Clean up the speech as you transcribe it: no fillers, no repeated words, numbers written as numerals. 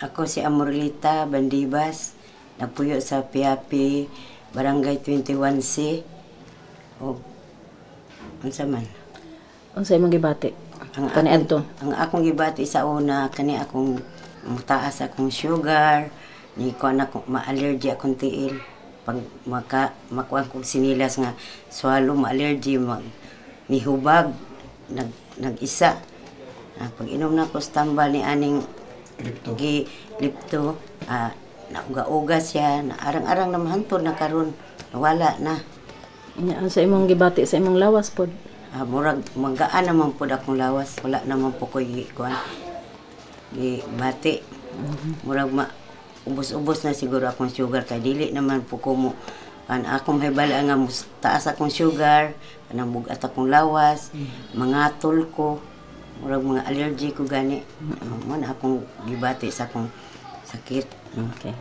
Ako si Amorlita Bandibas, nagpuyo sa Piapi, Barangay 21C. O, unsa man? Unsa imong gibati? Ang akong gibati sa una, kani akong mataas akong sugar, ni ko na ma-allergy akong tiil. Pag makuha kong sinilas nga swallow, ma-allergy, mihubag, nag-isa. Pag inom na ko stambal ni aning lipto, nauga-uga siya, arang-arang naman hantod na karon, nawala na. Sa imong gibati sa imong lawas pod? Murag magaan naman po akong lawas, wala naman po ko gibati. Murag ubos-ubos na siguro akong sugar, kay dili naman po ko mo akong hibala nga taas akong sugar, bugat akong lawas, mangatol ko, murag mga allergy ko gani. Man akong gibati sa akong sakit. Okay.